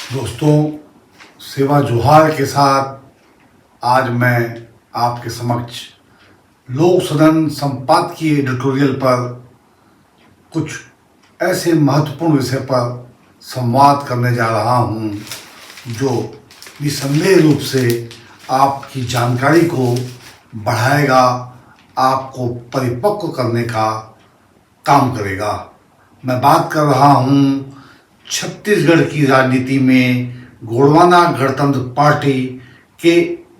दोस्तों, सेवा जोहार के साथ आज मैं आपके समक्ष लोक सदन संपादकीय एडिटोरियल पर कुछ ऐसे महत्वपूर्ण विषय पर संवाद करने जा रहा हूं जो निसंदेह रूप से आपकी जानकारी को बढ़ाएगा, आपको परिपक्व करने का काम करेगा। मैं बात कर रहा हूं छत्तीसगढ़ की राजनीति में गोंडवाना गणतंत्र पार्टी के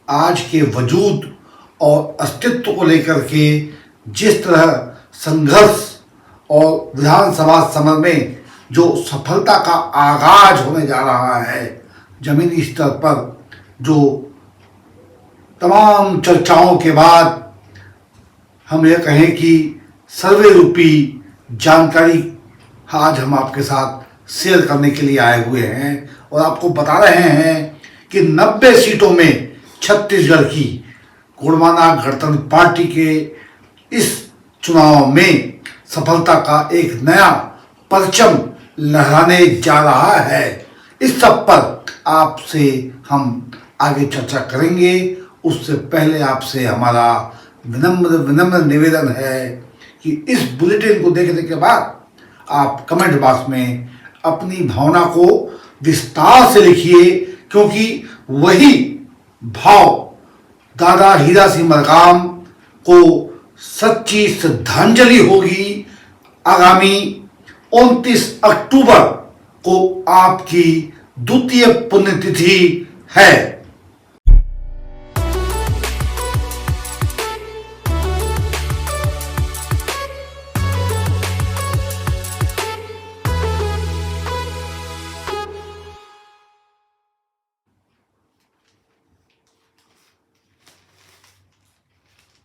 आज के वजूद और अस्तित्व को लेकर के जिस तरह संघर्ष और विधानसभा समर में जो सफलता का आगाज होने जा रहा है, जमीनी स्तर पर जो तमाम चर्चाओं के बाद हम यह कहें कि सर्वे रूपी जानकारी आज हम आपके साथ शेयर करने के लिए आए हुए हैं और आपको बता रहे हैं कि 90 सीटों में छत्तीसगढ़ की गोंडवाना गणतंत्र पार्टी के इस चुनाव में सफलता का एक नया परचम लहराने जा रहा है। इस सब पर आपसे हम आगे चर्चा करेंगे। उससे पहले आपसे हमारा विनम्र निवेदन है कि इस बुलेटिन को देखने के बाद आप कमेंट बॉक्स में अपनी भावना को विस्तार से लिखिए, क्योंकि वही भाव दादा हीरा सिंह मरकाम को सच्ची श्रद्धांजलि होगी। आगामी 29 अक्टूबर को आपकी द्वितीय पुण्यतिथि है।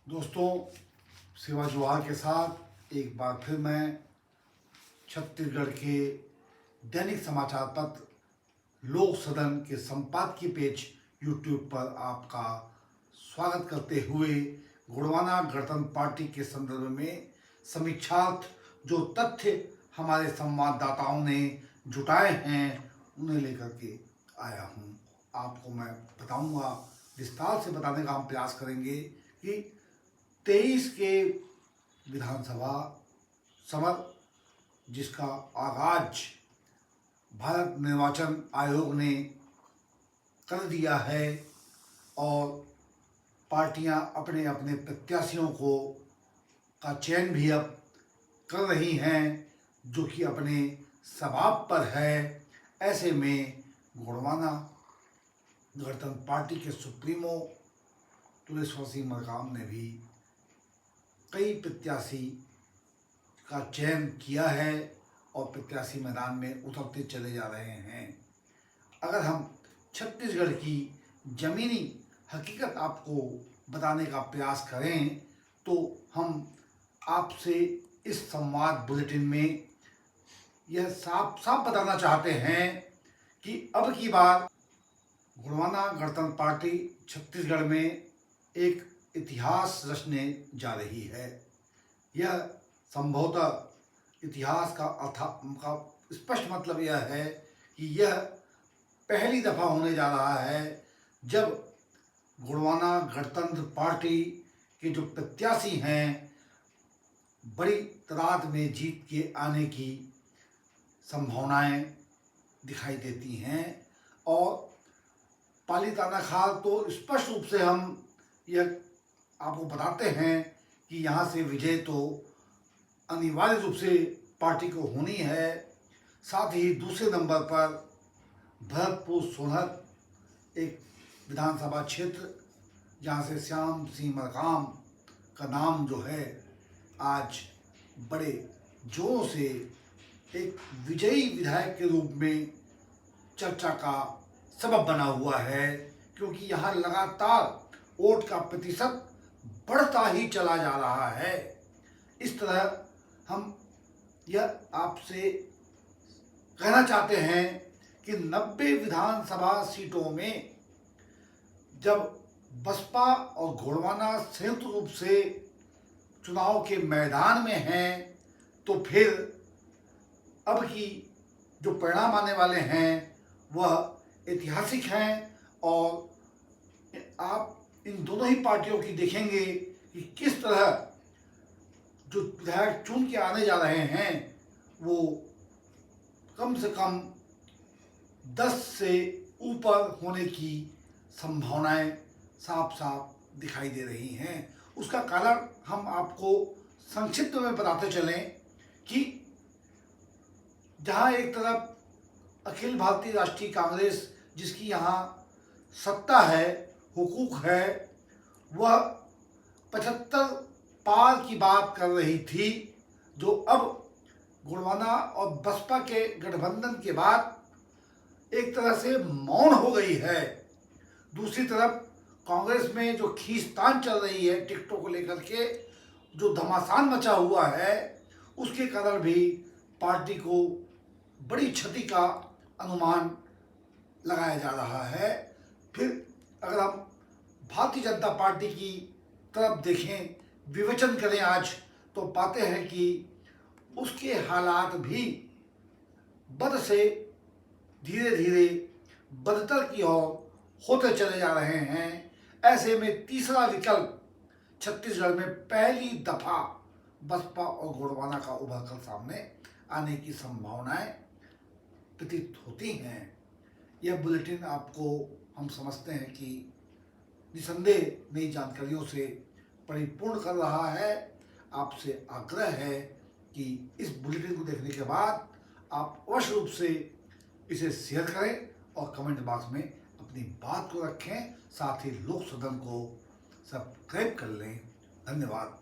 दोस्तों, सेवा जोहार के साथ एक बार फिर मैं छत्तीसगढ़ के दैनिक समाचार पत्र लोक सदन के संपादकीय पेज यूट्यूब पर आपका स्वागत करते हुए गोंडवाना गणतंत्र पार्टी के संदर्भ में समीक्षार्थ जो तथ्य हमारे संवाददाताओं ने जुटाए हैं उन्हें लेकर के आया हूँ। आपको मैं बताऊंगा, विस्तार से बताने का हम प्रयास करेंगे कि 23 के विधानसभा समर जिसका आगाज भारत निर्वाचन आयोग ने कर दिया है और पार्टियां अपने अपने प्रत्याशियों का चयन भी अब कर रही हैं, जो कि अपने सवाब पर है। ऐसे में गोंडवाना गणतंत्र पार्टी के सुप्रीमो तुलेश्वर सिंह मरकाम ने भी कई प्रत्याशी का चयन किया है और प्रत्याशी मैदान में उतरते चले जा रहे हैं। अगर हम छत्तीसगढ़ की जमीनी हकीकत आपको बताने का प्रयास करें तो हम आपसे इस संवाद बुलेटिन में यह साफ साफ बताना चाहते हैं कि अब की बार गोंडवाना गणतंत्र पार्टी छत्तीसगढ़ में एक इतिहास रचने जा रही है। यह संभवतः इतिहास का स्पष्ट मतलब यह है कि यह पहली दफा होने जा रहा है जब गोंडवाना गणतंत्र पार्टी के जो प्रत्याशी हैं बड़ी तादाद में जीत के आने की संभावनाएं दिखाई देती हैं। और पाली तानाखार तो स्पष्ट रूप से हम यह आपको बताते हैं कि यहाँ से विजय तो अनिवार्य रूप से पार्टी को होनी है। साथ ही दूसरे नंबर पर भरतपुर सोनहत एक विधानसभा क्षेत्र जहाँ से श्याम सिंह मरकाम का नाम जो है आज बड़े जोरों से एक विजयी विधायक के रूप में चर्चा का सबब बना हुआ है, क्योंकि यहाँ लगातार वोट का प्रतिशत बढ़ता ही चला जा रहा है। इस तरह हम यह आपसे कहना चाहते हैं कि 90 विधानसभा सीटों में जब बसपा और गोंडवाना संयुक्त रूप से चुनाव के मैदान में हैं तो फिर अब की जो परिणाम आने वाले हैं वह ऐतिहासिक हैं और आप इन दोनों ही पार्टियों की देखेंगे कि किस तरह जो विधायक चुन के आने जा रहे हैं वो कम से कम 10 से ऊपर होने की संभावनाएं साफ साफ दिखाई दे रही हैं। उसका कारण हम आपको संक्षिप्त में बताते चलें कि जहां एक तरफ अखिल भारतीय राष्ट्रीय कांग्रेस जिसकी यहाँ सत्ता है, हुकूक है, वह 75 पार की बात कर रही थी, जो अब गोंडवाना और बसपा के गठबंधन के बाद एक तरह से मौन हो गई है। दूसरी तरफ कांग्रेस में जो खींचतान चल रही है टिकटों को लेकर के, जो घमासान मचा हुआ है, उसके कारण भी पार्टी को बड़ी क्षति का अनुमान लगाया जा रहा है। फिर अगर हम भारतीय जनता पार्टी की तरफ देखें, विवेचन करें आज, तो पाते हैं कि उसके हालात भी बद से धीरे धीरे बदतर की ओर होते चले जा रहे हैं। ऐसे में तीसरा विकल्प छत्तीसगढ़ में पहली दफा बसपा और गोंडवाना का उभर कर सामने आने की संभावनाएं प्रतीत होती हैं। यह बुलेटिन आपको हम समझते हैं कि निसंदेह नई जानकारियों से परिपूर्ण कर रहा है। आपसे आग्रह है कि इस बुलेटिन को देखने के बाद आप अवश्य रूप से इसे शेयर करें और कमेंट बॉक्स में अपनी बात को रखें। साथ ही लोक सदन को सब्सक्राइब कर लें। धन्यवाद।